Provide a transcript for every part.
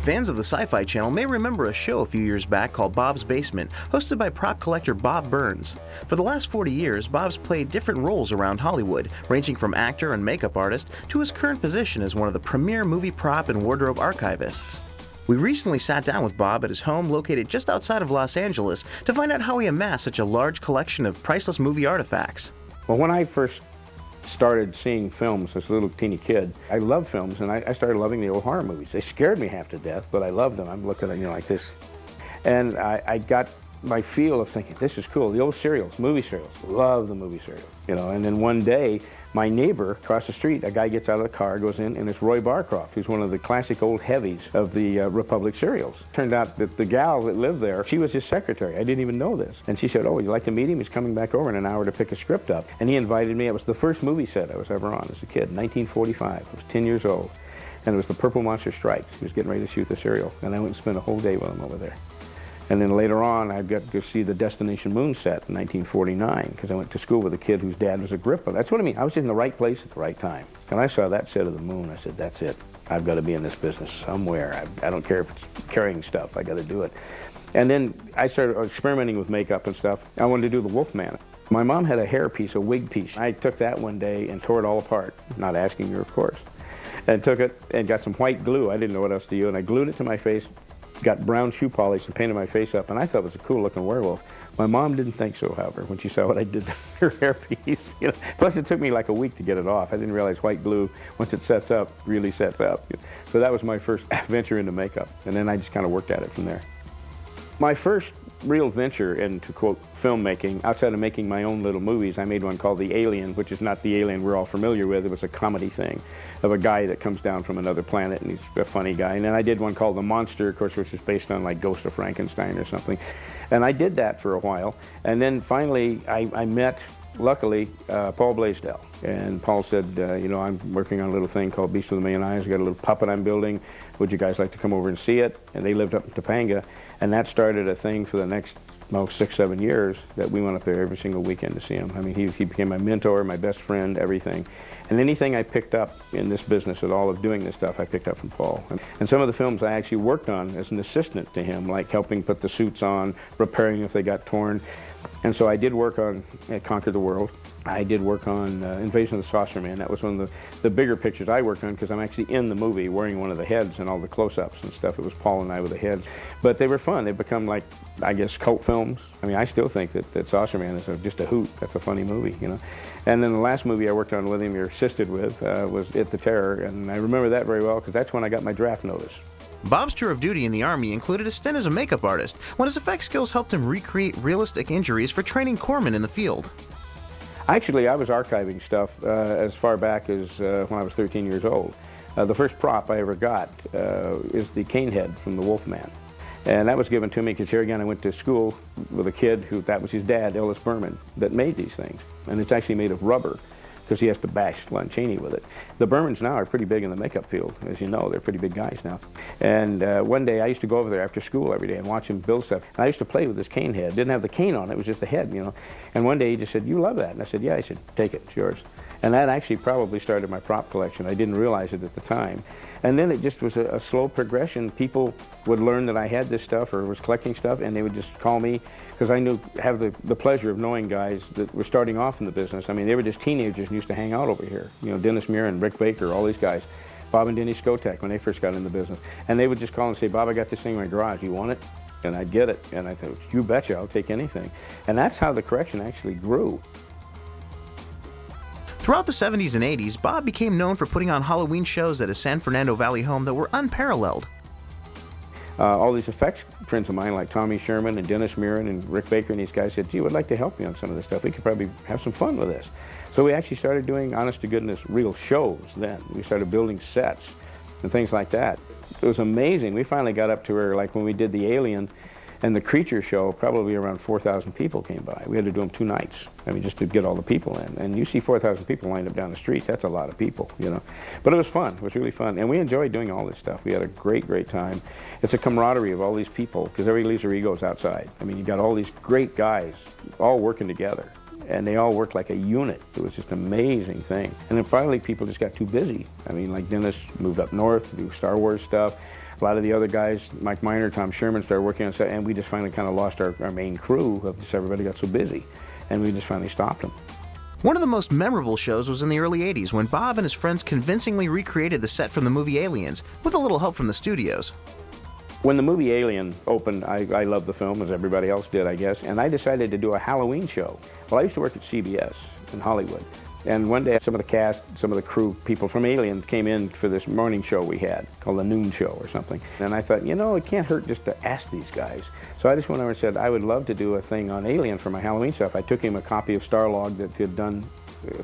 Fans of the Sci-Fi Channel may remember a show a few years back called Bob's Basement, hosted by prop collector Bob Burns. For the last 40 years, Bob's played different roles around Hollywood, ranging from actor and makeup artist to his current position as one of the premier movie prop and wardrobe archivists. We recently sat down with Bob at his home located just outside of Los Angeles to find out how he amassed such a large collection of priceless movie artifacts. Well, when I first started seeing films as a little teeny kid, I loved films, and I started loving the old horror movies. They scared me half to death, but I loved them. I'm looking at you like this. And I got my feel of thinking, this is cool. The old serials, movie serials, love the movie serials, you know. And then one day, my neighbor across the street, a guy gets out of the car, goes in, and it's Roy Barcroft, who's one of the classic old heavies of the Republic serials. Turned out that the gal that lived there, she was his secretary. I didn't even know this. And she said, oh, would you like to meet him? He's coming back over in an hour to pick a script up. And he invited me. It was the first movie set I was ever on as a kid, 1945. I was 10 years old. And it was the Purple Monster Stripes. He was getting ready to shoot the serial. And I went and spent a whole day with him over there. And then later on, I got to see the Destination Moon set in 1949, because I went to school with a kid whose dad was a gripper. That's what I mean. I was in the right place at the right time. And I saw that set of the Moon. I said, that's it. I've got to be in this business somewhere. I don't care if it's carrying stuff. I got to do it. And then I started experimenting with makeup and stuff. I wanted to do the Wolfman. My mom had a hair piece, a wig piece. I took that one day and tore it all apart, not asking her, of course. And took it and got some white glue. I didn't know what else to do. And I glued it to my face, got brown shoe polish and painted my face up, and I thought it was a cool looking werewolf. My mom didn't think so, however, when she saw what I did to her hairpiece. You know? Plus it took me like a week to get it off. I didn't realize white glue, once it sets up, really sets up. So that was my first venture into makeup, and then I just kind of worked at it from there. My first real venture into, quote, filmmaking, outside of making my own little movies, I made one called The Alien, which is not the alien we're all familiar with. It was a comedy thing of a guy that comes down from another planet, and he's a funny guy. And then I did one called The Monster, of course, which is based on like Ghost of Frankenstein or something. And I did that for a while. And then finally, I met, luckily, Paul Blaisdell. And Paul said, you know, I'm working on a little thing called Beast with a Million Eyes. I've got a little puppet I'm building. Would you guys like to come over and see it? And they lived up in Topanga. And that started a thing for the next, well, 6, 7 years that we went up there every single weekend to see him. I mean, he became my mentor, my best friend, everything. And anything I picked up in this business at all of doing this stuff, I picked up from Paul. And some of the films I actually worked on as an assistant to him, like helping put the suits on, repairing if they got torn. And so I did work on Conquer the World. I did work on Invasion of the Saucer Man. That was one of the bigger pictures I worked on, because I'm actually in the movie wearing one of the heads and all the close-ups and stuff. It was Paul and I with the heads. But they were fun. They've become like, I guess, cult films. I mean, I still think that Saucer Man is just a hoot. That's a funny movie, you know. And then the last movie I worked on with him, or assisted with, was It the Terror. And I remember that very well, because that's when I got my draft notice. Bob's tour of duty in the Army included a stint as a makeup artist, when his effects skills helped him recreate realistic injuries for training corpsmen in the field. Actually, I was archiving stuff as far back as when I was 13 years old. The first prop I ever got is the cane head from the Wolfman. And that was given to me because here again I went to school with a kid who, that was his dad, Ellis Berman, that made these things. And it's actually made of rubber, because he has to bash Lon Chaney with it. The Bermans now are pretty big in the makeup field, as you know. They're pretty big guys now. And one day I used to go over there after school every day and watch him build stuff. And I used to play with this cane head. Didn't have the cane on it, it was just the head, you know. And one day he just said, you love that? And I said, yeah. I said, take it, it's yours. And that actually probably started my prop collection. I didn't realize it at the time. And then it just was a slow progression. People would learn that I had this stuff or was collecting stuff, and they would just call me, because I have the pleasure of knowing guys that were starting off in the business. I mean, they were just teenagers and used to hang out over here. You know, Dennis Muir and Rick Baker, all these guys. Bob and Denny Skotek, when they first got in the business. And they would just call and say, Bob, I got this thing in my garage, you want it? And I'd get it. And I thought, you betcha, I'll take anything. And that's how the collection actually grew. Throughout the 70s and 80s, Bob became known for putting on Halloween shows at his San Fernando Valley home that were unparalleled. All these effects friends of mine like Tommy Sherman and Dennis Murin and Rick Baker and these guys said, gee, we'd like to help you on some of this stuff. We could probably have some fun with this. So we actually started doing, honest to goodness, real shows then. We started building sets and things like that. It was amazing. We finally got up to where, like when we did the Alien and the Creature show, probably around 4,000 people came by. We had to do them 2 nights, I mean, just to get all the people in. And you see 4,000 people lined up down the street, that's a lot of people, you know. But it was fun, it was really fun. And we enjoyed doing all this stuff. We had a great, great time. It's a camaraderie of all these people, because everybody leaves their egos outside. I mean, you got all these great guys all working together. And they all worked like a unit. It was just an amazing thing. And then finally, people just got too busy. I mean, like Dennis moved up north to do Star Wars stuff. A lot of the other guys, Mike Miner, Tom Sherman, started working on set, and we just finally kind of lost our main crew. Just everybody got so busy, and we just finally stopped them. One of the most memorable shows was in the early 80s when Bob and his friends convincingly recreated the set from the movie Aliens, with a little help from the studios. When the movie Alien opened, I loved the film, as everybody else did, I guess, and I decided to do a Halloween show. Well, I used to work at CBS in Hollywood, and one day some of the cast, some of the crew people from Alien came in for this morning show we had, called the Noon Show or something. And I thought, you know, it can't hurt just to ask these guys. So I just went over and said, I would love to do a thing on Alien for my Halloween stuff. I took him a copy of Starlog that had done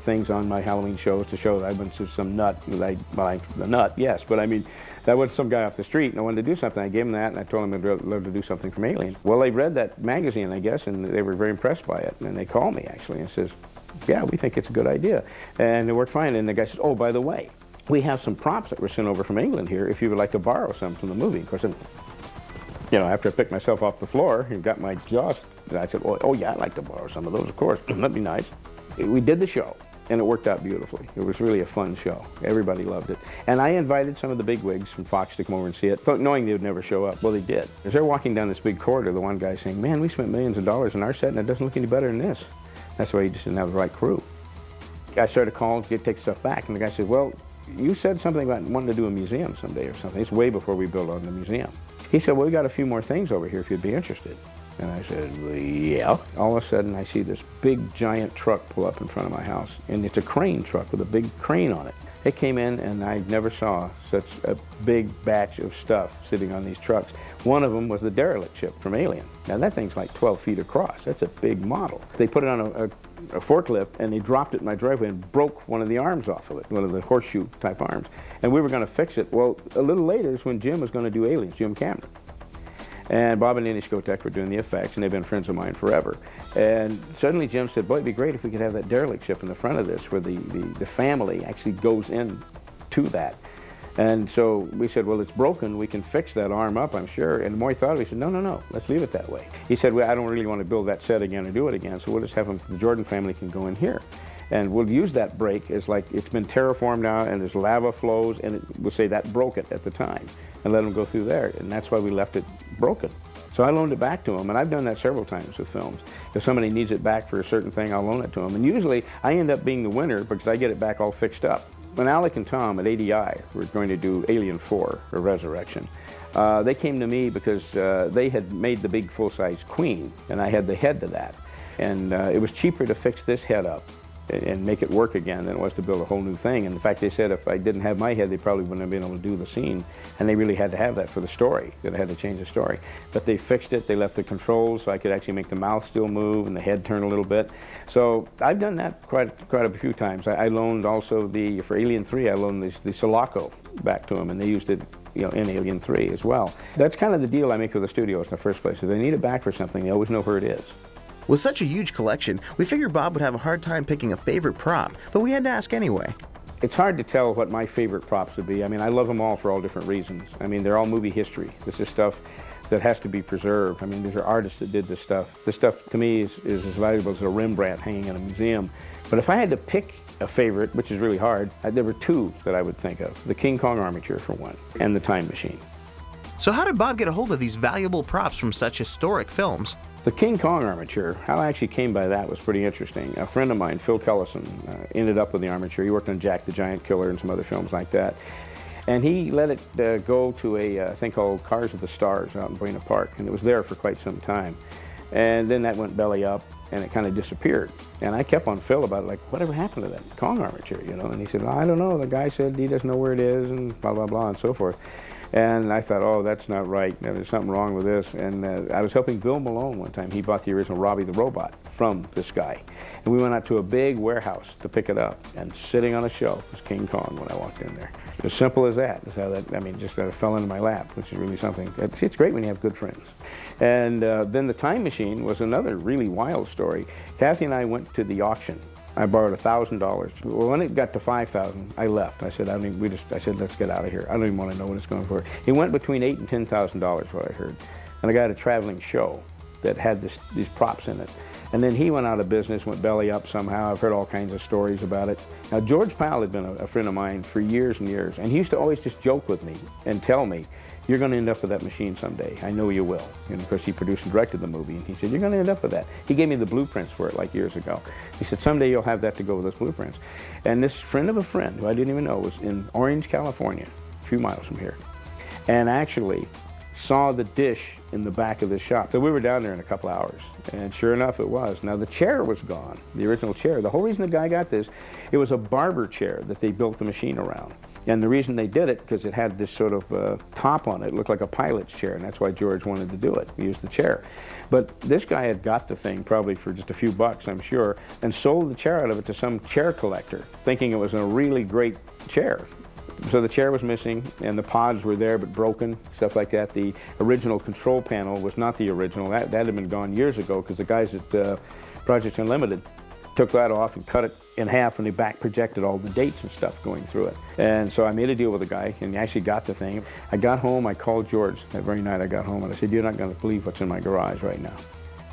things on my Halloween shows to show that I went to some nut. The nut, yes, but I mean, that was some guy off the street and I wanted to do something. I gave him that and I told him I'd love to do something from Alien. Well, they read that magazine, I guess, and they were very impressed by it. And they called me, actually, and says, yeah, we think it's a good idea. And it worked fine. And the guy says, oh, by the way, we have some props that were sent over from England here if you would like to borrow some from the movie. Of course, you know, after I picked myself off the floor and got my jaw, I said, oh yeah, I'd like to borrow some of those, of course. That'd be nice. We did the show. And it worked out beautifully. It was really a fun show. Everybody loved it. And I invited some of the bigwigs from Fox to come over and see it, knowing they would never show up. Well, they did. As they're walking down this big corridor, the one guy saying, man, we spent millions of dollars on our set and it doesn't look any better than this. That's why he just didn't have the right crew. I started calling to take stuff back, and the guy said, well, you said something about wanting to do a museum someday or something. It's way before we built on the museum. He said, well, we got a few more things over here if you'd be interested. And I said, well, yeah. All of a sudden, I see this big, giant truck pull up in front of my house. And it's a crane truck with a big crane on it. It came in, and I never saw such a big batch of stuff sitting on these trucks. One of them was the derelict ship from Alien. Now, that thing's like 12 feet across. That's a big model. They put it on a forklift, and they dropped it in my driveway and broke one of the arms off of it, one of the horseshoe-type arms. And we were going to fix it. Well, a little later is when Jim was going to do Aliens, Jim Cameron. And Bob and Annie Skotek were doing the effects, and they've been friends of mine forever. And suddenly Jim said, boy, it'd be great if we could have that derelict ship in the front of this, where the family actually goes in to that. And so we said, well, it's broken. We can fix that arm up, I'm sure. And the more he thought of it, he said, no, no, no, let's leave it that way. He said, well, I don't really want to build that set again or do it again, so we'll just have them, the Jordan family can go in here. And we'll use that break as like it's been terraformed now and there's lava flows, and we'll say that broke it at the time and let them go through there. And that's why we left it broken. So I loaned it back to them, and I've done that several times with films. If somebody needs it back for a certain thing, I'll loan it to them. And usually I end up being the winner because I get it back all fixed up. When Alec and Tom at ADI were going to do Alien 4, or Resurrection, they came to me because they had made the big full-size Queen, and I had the head to that. And it was cheaper to fix this head up and make it work again than it was to build a whole new thing. And in fact, they said if I didn't have my head, they probably wouldn't have been able to do the scene. And they really had to have that for the story, that I had to change the story. But they fixed it, they left the controls so I could actually make the mouth still move and the head turn a little bit. So I've done that quite a few times. I loaned also for Alien 3, I loaned the Sulaco back to them, and they used it, you know, in Alien 3 as well. That's kind of the deal I make with the studios in the first place. If they need it back for something, they always know where it is. With such a huge collection, we figured Bob would have a hard time picking a favorite prop, but we had to ask anyway. It's hard to tell what my favorite props would be. I mean, I love them all for all different reasons. I mean, they're all movie history. This is stuff that has to be preserved. I mean, these are artists that did this stuff. This stuff, to me, is as valuable as a Rembrandt hanging in a museum. But if I had to pick a favorite, which is really hard, there were two that I would think of. The King Kong armature, for one, and the Time Machine. So how did Bob get a hold of these valuable props from such historic films? The King Kong armature, how I actually came by that was pretty interesting. A friend of mine, Phil Kellison, ended up with the armature. He worked on Jack the Giant Killer and some other films like that. And he let it go to a thing called Cars of the Stars out in Buena Park, and it was there for quite some time. And then that went belly up, and it kind of disappeared. And I kept on Phil about it, like, whatever happened to that Kong armature, you know? And he said, well, I don't know. The guy said he doesn't know where it is, and blah, blah, blah, and so forth. And I thought, oh, that's not right. There's something wrong with this. And I was helping Bill Malone one time. He bought the original Robbie the Robot from this guy. And we went out to a big warehouse to pick it up. And sitting on a shelf was King Kong when I walked in there. As simple as that. Is how that, I mean, just kind of fell into my lap, which is really something. It's great when you have good friends. And then the Time Machine was another really wild story. Kathy and I went to the auction. I borrowed $1,000. Well, when it got to $5,000, I left. I said, I said, let's get out of here. I don't even want to know what it's going for. It went between $8,000 and $10,000, what I heard. And I got a traveling show that had these props in it. And then he went out of business, went belly up somehow. I've heard all kinds of stories about it. Now, George Powell had been a friend of mine for years and years, and he used to always just joke with me and tell me, you're going to end up with that machine someday. I know you will. And of course, he produced and directed the movie, and he said, you're going to end up with that. He gave me the blueprints for it like years ago. He said, someday you'll have that to go with those blueprints. And this friend of a friend, who I didn't even know, was in Orange, California, a few miles from here, and actually saw the dish in the back of the shop. So we were down there in a couple hours, and sure enough it was. Now the chair was gone, the original chair. The whole reason the guy got this, it was a barber chair that they built the machine around. And the reason they did it, because it had this sort of top on it. It looked like a pilot's chair, and that's why George wanted to do it, use the chair. But this guy had got the thing probably for just a few bucks, I'm sure, and sold the chair out of it to some chair collector, thinking it was a really great chair. So the chair was missing, and the pods were there but broken, stuff like that. The original control panel was not the original. That had been gone years ago, because the guys at Project Unlimited took that off and cut it in half, and they back projected all the dates and stuff going through it. And so I made a deal with the guy, and he actually got the thing. I got home, I called George that very night. I got home, and I said, you're not going to believe what's in my garage right now.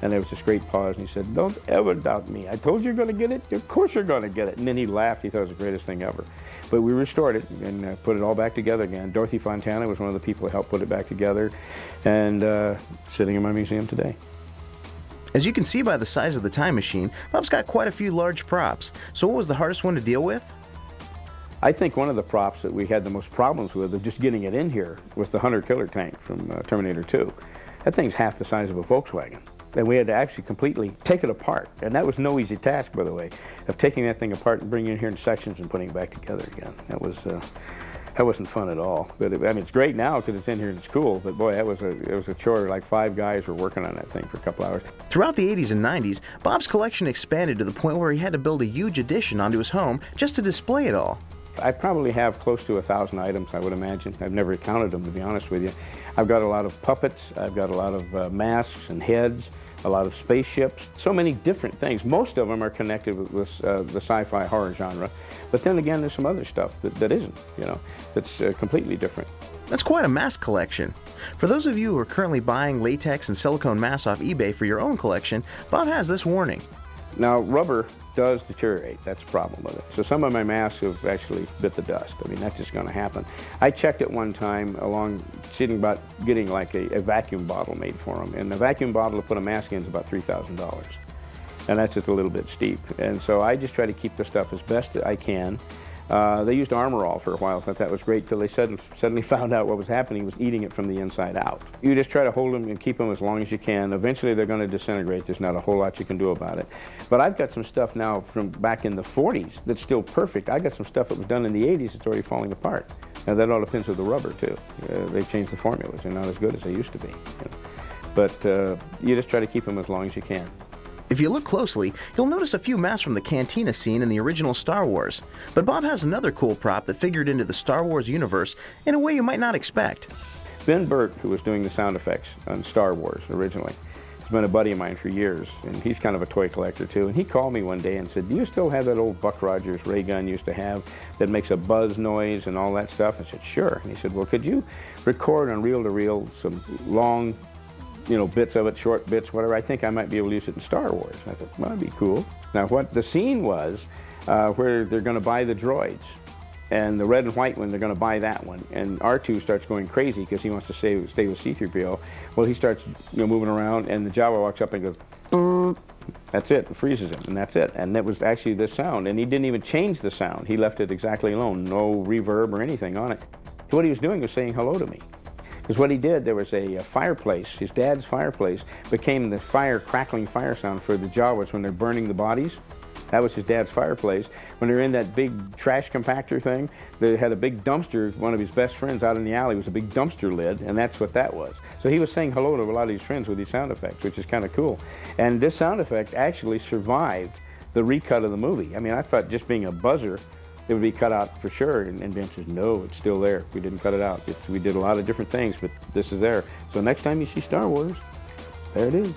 And there was this great pause, and he said, don't ever doubt me. I told you you're going to get it. Of course you're going to get it. And then he laughed. He thought it was the greatest thing ever. But we restored it and put it all back together again. Dorothy Fontana was one of the people who helped put it back together, and sitting in my museum today. As you can see by the size of the time machine, Bob's got quite a few large props. So what was the hardest one to deal with? I think one of the props that we had the most problems with of just getting it in here was the Hunter killer tank from Terminator 2. That thing's half the size of a Volkswagen. And we had to actually completely take it apart. And that was no easy task, by the way, of taking that thing apart and bringing it here in sections and putting it back together again. That wasn't fun at all. But I mean, it's great now because it's in here and it's cool. But boy, it was a chore. Like 5 guys were working on that thing for a couple hours. Throughout the 80s and 90s, Bob's collection expanded to the point where he had to build a huge addition onto his home just to display it all. I probably have close to 1,000 items, I would imagine. I've never counted them, to be honest with you. I've got a lot of puppets. I've got a lot of masks and heads, a lot of spaceships, so many different things. Most of them are connected with the sci-fi horror genre. But then again, there's some other stuff that isn't, you know, that's completely different. That's quite a mask collection. For those of you who are currently buying latex and silicone masks off eBay for your own collection, Bob has this warning. Now, rubber does deteriorate. That's the problem with it. So some of my masks have actually bit the dust. I mean, that's just going to happen. I checked it one time along, seeing about getting like a vacuum bottle made for them. And the vacuum bottle to put a mask in is about $3,000. And that's just a little bit steep. And so I just try to keep the stuff as best I can. They used Armor All for a while. I thought that was great till they suddenly found out what was happening was eating it from the inside out. You just try to hold them and keep them as long as you can. Eventually they're going to disintegrate. There's not a whole lot you can do about it. But I've got some stuff now from back in the 40s that's still perfect. I got some stuff that was done in the 80s that's already falling apart. Now that all depends with the rubber too. They've changed the formulas. They're not as good as they used to be. You know? But you just try to keep them as long as you can. If you look closely, you'll notice a few masks from the cantina scene in the original Star Wars. But Bob has another cool prop that figured into the Star Wars universe in a way you might not expect. Ben Burt, who was doing the sound effects on Star Wars originally, has been a buddy of mine for years, and he's kind of a toy collector too. And he called me one day and said, do you still have that old Buck Rogers ray gun you used to have that makes a buzz noise and all that stuff? I said, sure. And he said, well, could you record on reel-to-reel some long, you know, bits of it, short bits, whatever. I think I might be able to use it in Star Wars. I thought, well, that'd be cool. Now, what the scene was, where they're going to buy the droids, and the red and white one, they're going to buy that one, and R2 starts going crazy because he wants to stay with C-3PO. Well, he starts, you know, moving around, and the Jawa walks up and goes, "Brrr." That's it, it freezes him, and that's it. And that was actually the sound, and he didn't even change the sound. He left it exactly alone, no reverb or anything on it. So what he was doing was saying hello to me. Because what he did, there was a fireplace, his dad's fireplace, became the crackling fire sound for the Jawas when they're burning the bodies. That was his dad's fireplace. When they're in that big trash compactor thing, they had a big dumpster. One of his best friends out in the alley was a big dumpster lid, and that's what that was. So he was saying hello to a lot of his friends with these sound effects, which is kind of cool. And this sound effect actually survived the recut of the movie. I mean, I thought just being a buzzer, it would be cut out for sure, and Ben says, no, it's still there. We didn't cut it out. We did a lot of different things, but this is there. So next time you see Star Wars, there it is.